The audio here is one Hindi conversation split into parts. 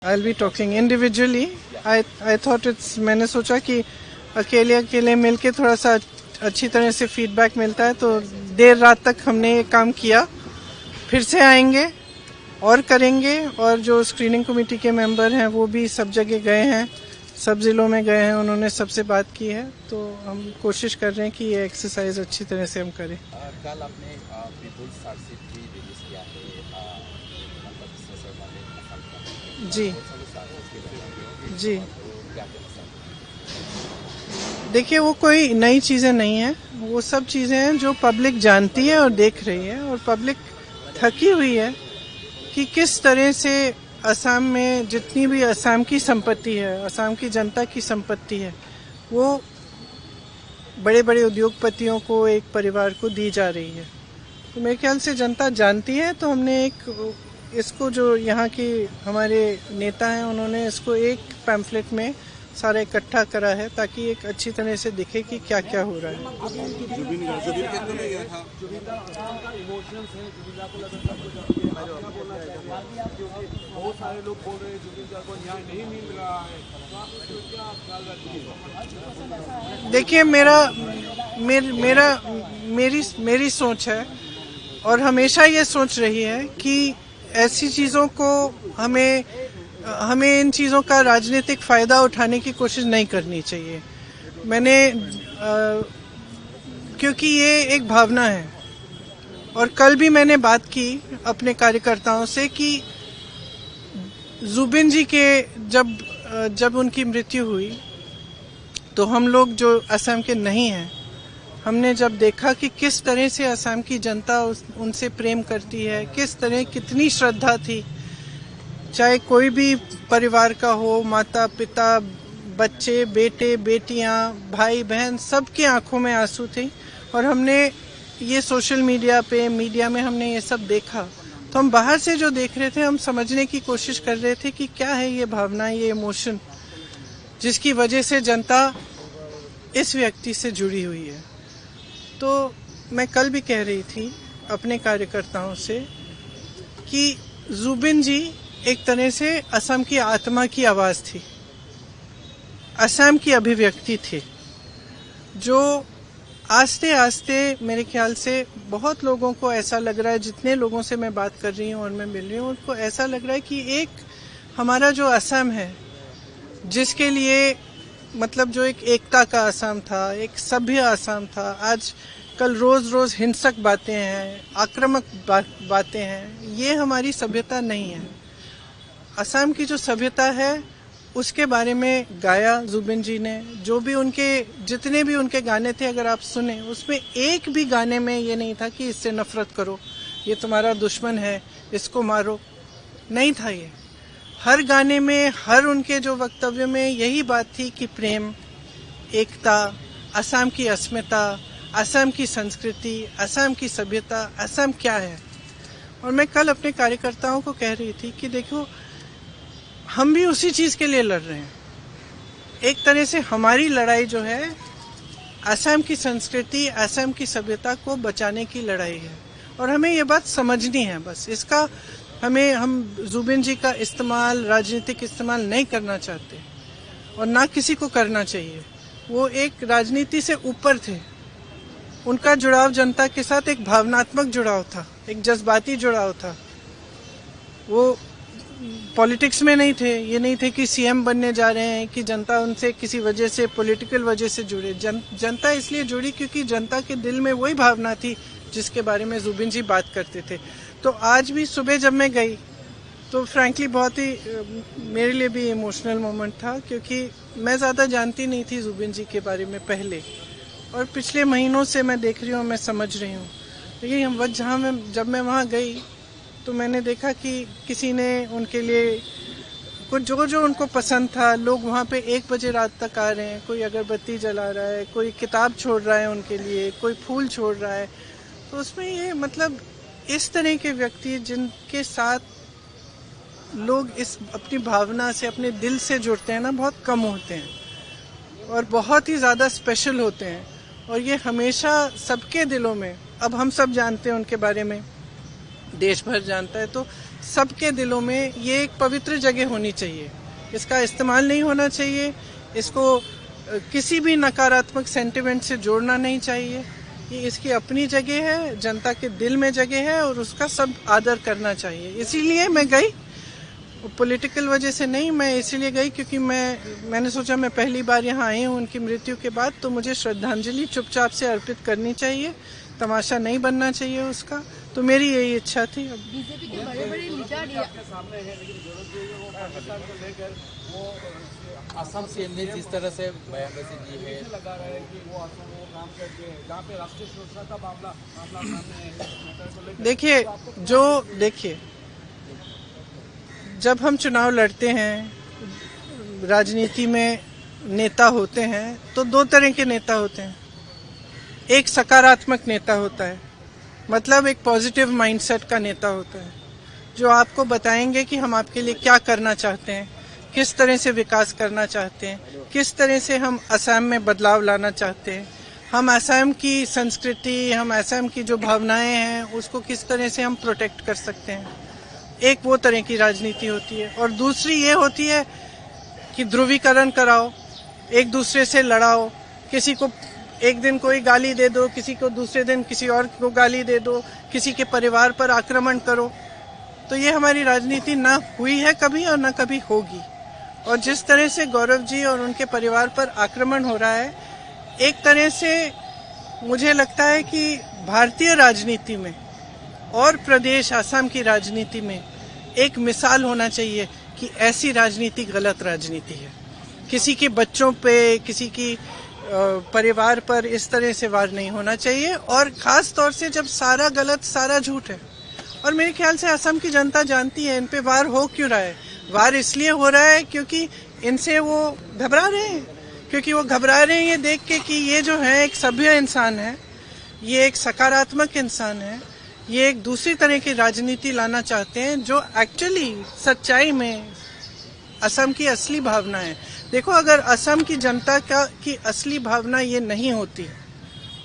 I'll be talking individually. I thought मैंने सोचा कि अकेले मिलके थोड़ा सा अच्छी तरह से फीडबैक मिलता है, तो देर रात तक हमने ये काम किया। फिर से आएंगे और करेंगे, और जो स्क्रीनिंग कमेटी के मेंबर हैं वो भी सब जगह गए हैं, सब ज़िलों में गए हैं, उन्होंने सबसे बात की है। तो हम कोशिश कर रहे हैं कि ये एक्सरसाइज अच्छी तरह से हम करें। कल आपने पीपुल्स चार्जशीट भी रिलीज किया है, जी जी, देखिए वो कोई नई चीज़ें नहीं हैं, वो सब चीज़ें हैं जो पब्लिक जानती है और देख रही है, और पब्लिक थकी हुई है कि किस तरह से असम में जितनी भी असम की संपत्ति है, असम की जनता की संपत्ति है, वो बड़े बड़े उद्योगपतियों को, एक परिवार को दी जा रही है। तो मेरे ख्याल से जनता जानती है। तो हमने इसको जो यहाँ के हमारे नेता हैं, उन्होंने इसको एक पैम्फलेट में सारा इकट्ठा करा है, ताकि एक अच्छी तरह से दिखे कि क्या क्या हो रहा है। बहुत सारे लोग बोल रहे हैं जुबिन गार्ग को न्याय नहीं मिल रहा है। देखिए मेरी सोच है, और हमेशा ये सोच रही है कि ऐसी चीज़ों को हमें इन चीज़ों का राजनीतिक फ़ायदा उठाने की कोशिश नहीं करनी चाहिए। क्योंकि ये एक भावना है, और कल भी मैंने बात की अपने कार्यकर्ताओं से कि जुबिन जी के जब उनकी मृत्यु हुई, तो हम लोग जो असम के नहीं हैं, हमने जब देखा कि किस तरह से असम की जनता उनसे प्रेम करती है, किस तरह कितनी श्रद्धा थी, चाहे कोई भी परिवार का हो, माता पिता, बच्चे, बेटे बेटियां, भाई बहन, सबकी आंखों में आंसू थे। और हमने ये सोशल मीडिया में हमने ये सब देखा, तो हम बाहर से जो देख रहे थे, हम समझने की कोशिश कर रहे थे कि क्या है ये भावना, ये इमोशन, जिसकी वजह से जनता इस व्यक्ति से जुड़ी हुई है। तो मैं कल भी कह रही थी अपने कार्यकर्ताओं से कि जुबिन जी एक तरह से असम की आत्मा की आवाज़ थी, असम की अभिव्यक्ति थी, जो आस्ते आस्ते मेरे ख्याल से बहुत लोगों को ऐसा लग रहा है, जितने लोगों से मैं बात कर रही हूँ और मैं मिल रही हूँ, उनको ऐसा लग रहा है कि एक हमारा जो असम है, जिसके लिए मतलब जो एक एकता का असम था, एक सभ्य असम था, आज कल रोज हिंसक बातें हैं, आक्रामक बातें हैं, ये हमारी सभ्यता नहीं है। असम की जो सभ्यता है, उसके बारे में गाया जुबिन जी ने। जितने भी उनके गाने थे, अगर आप सुने, उसमें एक भी गाने में ये नहीं था कि इससे नफरत करो, ये तुम्हारा दुश्मन है, इसको मारो, नहीं था ये। हर गाने में, हर उनके जो वक्तव्य में यही बात थी कि प्रेम, एकता, असम की अस्मिता, असम की संस्कृति, असम की सभ्यता, असम क्या है। और मैं कल अपने कार्यकर्ताओं को कह रही थी कि देखो, हम भी उसी चीज़ के लिए लड़ रहे हैं। एक तरह से हमारी लड़ाई जो है, असम की संस्कृति, असम की सभ्यता को बचाने की लड़ाई है, और हमें ये बात समझनी है। बस इसका हम जुबिन जी का इस्तेमाल, राजनीतिक इस्तेमाल नहीं करना चाहते, और ना किसी को करना चाहिए। वो एक राजनीति से ऊपर थे, उनका जुड़ाव जनता के साथ एक भावनात्मक जुड़ाव था, एक जज्बाती जुड़ाव था। वो पॉलिटिक्स में नहीं थे, ये नहीं थे कि सीएम बनने जा रहे हैं, कि जनता उनसे किसी वजह से, पॉलिटिकल वजह से जुड़े। जनता इसलिए जुड़ी क्योंकि जनता के दिल में वही भावना थी जिसके बारे में जुबिन जी बात करते थे। तो आज भी सुबह जब मैं गई, तो फ्रैंकली बहुत ही मेरे लिए भी इमोशनल मोमेंट था, क्योंकि मैं ज़्यादा जानती नहीं थी जुबिन जी के बारे में पहले, और पिछले महीनों से मैं देख रही हूँ, मैं समझ रही हूँ। लेकिन जब मैं वहाँ गई, तो मैंने देखा कि किसी ने उनके लिए कुछ जो उनको पसंद था, लोग वहाँ पे 1 बजे रात तक आ रहे हैं, कोई अगरबत्ती जला रहा है, कोई किताब छोड़ रहा है उनके लिए, कोई फूल छोड़ रहा है। तो उसमें ये मतलब इस तरह के व्यक्ति जिनके साथ लोग इस अपनी भावना से, अपने दिल से जुड़ते हैं ना, बहुत कम होते हैं, और बहुत ही ज़्यादा स्पेशल होते हैं। और ये हमेशा सबके दिलों में, अब हम सब जानते हैं उनके बारे में, देश भर जानता है, तो सबके दिलों में ये एक पवित्र जगह होनी चाहिए। इसका इस्तेमाल नहीं होना चाहिए, इसको किसी भी नकारात्मक सेंटिमेंट से जोड़ना नहीं चाहिए। ये इसकी अपनी जगह है, जनता के दिल में जगह है और उसका सब आदर करना चाहिए। इसीलिए मैं गई, पॉलिटिकल वजह से नहीं, मैं इसीलिए गई क्योंकि मैंने सोचा मैं पहली बार यहाँ आई हूँ उनकी मृत्यु के बाद, तो मुझे श्रद्धांजलि चुपचाप से अर्पित करनी चाहिए, तमाशा नहीं बनना चाहिए उसका। तो मेरी यही इच्छा थी। बीजेपी के बड़े-बड़े लीडर सामने है, लेकिन गौरव जी वो पाकिस्तान को लेकर वो असम सीएम ने जिस तरह से बयानबाजी दी है, लगा रहा है कि वो असम वो काम करके जहाँ पे राष्ट्रीय सुरक्षा का मामला सामने है। देखिए जब हम चुनाव लड़ते हैं, राजनीति में नेता होते हैं तो दो तरह के नेता होते हैं। एक सकारात्मक नेता होता है, मतलब एक पॉजिटिव माइंडसेट का नेता होता है, जो आपको बताएंगे कि हम आपके लिए क्या करना चाहते हैं, किस तरह से विकास करना चाहते हैं, किस तरह से हम असम में बदलाव लाना चाहते हैं, हम असम की संस्कृति, हम असम की जो भावनाएं हैं उसको किस तरह से हम प्रोटेक्ट कर सकते हैं। एक वो तरह की राजनीति होती है। और दूसरी ये होती है कि ध्रुवीकरण कराओ, एक दूसरे से लड़ाओ, किसी को एक दिन कोई गाली दे दो, किसी को दूसरे दिन किसी और को गाली दे दो, किसी के परिवार पर आक्रमण करो। तो ये हमारी राजनीति ना हुई है कभी और ना कभी होगी। और जिस तरह से गौरव जी और उनके परिवार पर आक्रमण हो रहा है, एक तरह से मुझे लगता है कि भारतीय राजनीति में और प्रदेश असम की राजनीति में एक मिसाल होना चाहिए कि ऐसी राजनीति गलत राजनीति है। किसी के बच्चों पे, किसी की परिवार पर इस तरह से वार नहीं होना चाहिए, और खास तौर से जब सारा गलत सारा झूठ है। और मेरे ख्याल से असम की जनता जानती है इन पे वार हो क्यों रहा है। वार इसलिए हो रहा है क्योंकि इनसे वो घबरा रहे हैं, क्योंकि वो घबरा रहे हैं ये देख के कि ये जो है एक सभ्य इंसान है, ये एक सकारात्मक इंसान है, ये एक दूसरी तरह की राजनीति लाना चाहते हैं जो एक्चुअली सच्चाई में असम की असली भावना है। देखो, अगर असम की जनता की असली भावना ये नहीं होती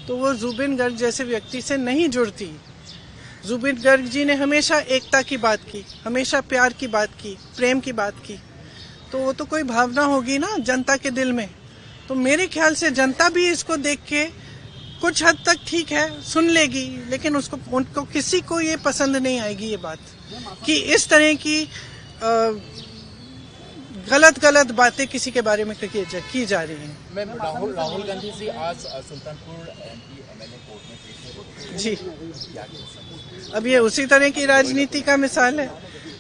तो वो जुबिन गर्ग जैसे व्यक्ति से नहीं जुड़ती। जुबिन गर्ग जी ने हमेशा एकता की बात की, हमेशा प्यार की बात की, प्रेम की बात की, तो वो तो कोई भावना होगी ना जनता के दिल में। तो मेरे ख्याल से जनता भी इसको देख के कुछ हद तक ठीक है सुन लेगी, लेकिन उनको किसी को ये पसंद नहीं आएगी ये बात कि इस तरह की गलत बातें किसी के बारे में की जा रही हैं। मैम, राहुल गांधी जी आज सुल्तानपुर एमपी एमएलए कोर्ट में पेश हुए। जी, अब ये उसी तरह की राजनीति का मिसाल है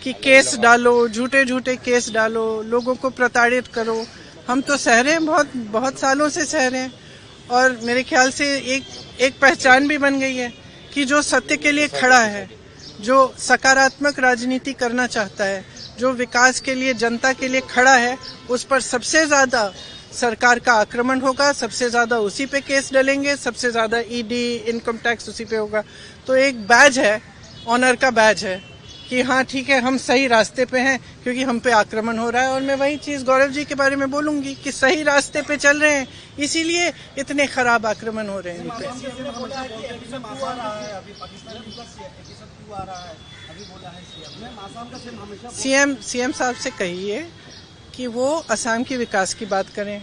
कि केस डालो, झूठे केस डालो, लोगों को प्रताड़ित करो। हम तो सह रहे हैं, बहुत सालों से सह रहे हैं, और मेरे ख्याल से एक पहचान भी बन गई है कि जो सत्य के लिए खड़ा है, जो सकारात्मक राजनीति करना चाहता है, जो विकास के लिए जनता के लिए खड़ा है, उस पर सबसे ज्यादा सरकार का आक्रमण होगा, सबसे ज्यादा उसी पे केस डलेंगे, सबसे ज्यादा ईडी, इनकम टैक्स उसी पे होगा। तो एक बैज है, ऑनर का बैज है कि हाँ ठीक है, हम सही रास्ते पे हैं क्योंकि हम पे आक्रमण हो रहा है। और मैं वही चीज गौरव जी के बारे में बोलूंगी कि सही रास्ते पे चल रहे हैं, इसीलिए इतने खराब आक्रमण हो रहे हैं इन पे। सीएम साहब से कहिए कि वो असम के विकास की बात करें,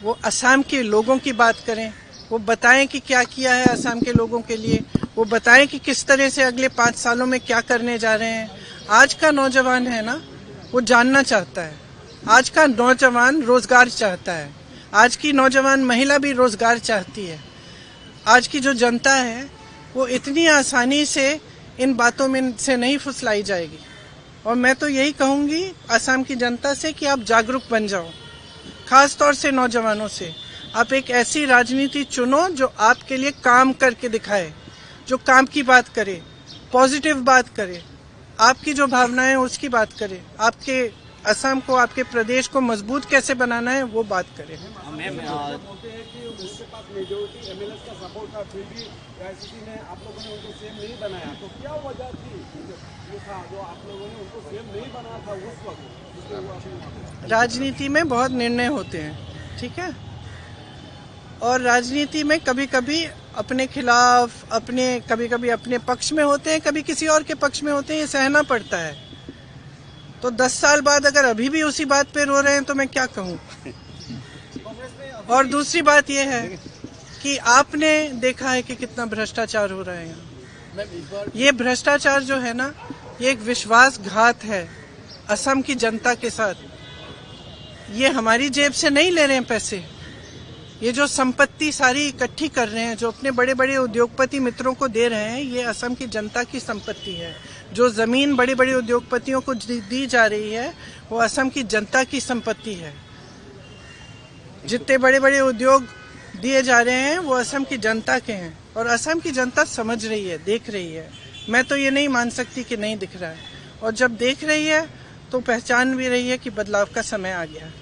वो असम के लोगों की बात करें, वो बताएं कि क्या किया है असम के लोगों के लिए, वो बताएं कि किस तरह से अगले 5 सालों में क्या करने जा रहे हैं। आज का नौजवान है ना, वो जानना चाहता है। आज का नौजवान रोजगार चाहता है, आज की नौजवान महिला भी रोजगार चाहती है। आज की जो जनता है वो इतनी आसानी से इन बातों में से नहीं फुसलाई जाएगी। और मैं तो यही कहूंगी असम की जनता से कि आप जागरूक बन जाओ, खास तौर से नौजवानों से। आप एक ऐसी राजनीति चुनो जो आपके लिए काम करके दिखाए, जो काम की बात करे, पॉजिटिव बात करे, आपकी जो भावनाएं हैं उसकी बात करे, आपके असम को, आपके प्रदेश को मजबूत कैसे बनाना है वो बात करे। राजनीति में बहुत निर्णय होते हैं, ठीक है, और राजनीति में कभी कभी अपने खिलाफ, अपने कभी कभी अपने पक्ष में होते हैं, कभी किसी और के पक्ष में होते हैं, ये सहना पड़ता है। तो 10 साल बाद अगर अभी भी उसी बात पे रो रहे हैं तो मैं क्या कहूँ। और दूसरी बात यह है कि आपने देखा है कि कितना भ्रष्टाचार हो रहा है यहाँ। ये भ्रष्टाचार जो है ना, ये एक विश्वासघात है असम की जनता के साथ। ये हमारी जेब से नहीं ले रहे हैं पैसे, ये जो संपत्ति सारी इकट्ठी कर रहे हैं, जो अपने बड़े बड़े उद्योगपति मित्रों को दे रहे हैं, ये असम की जनता की संपत्ति है। जो जमीन बड़े बड़े उद्योगपतियों को दी जा रही है, वो असम की जनता की संपत्ति है। जितने बड़े बड़े उद्योग दिए जा रहे हैं वो असम की जनता के हैं, और असम की जनता समझ रही है, देख रही है। मैं तो ये नहीं मान सकती कि नहीं दिख रहा है, और जब देख रही है तो पहचान भी रही है कि बदलाव का समय आ गया है।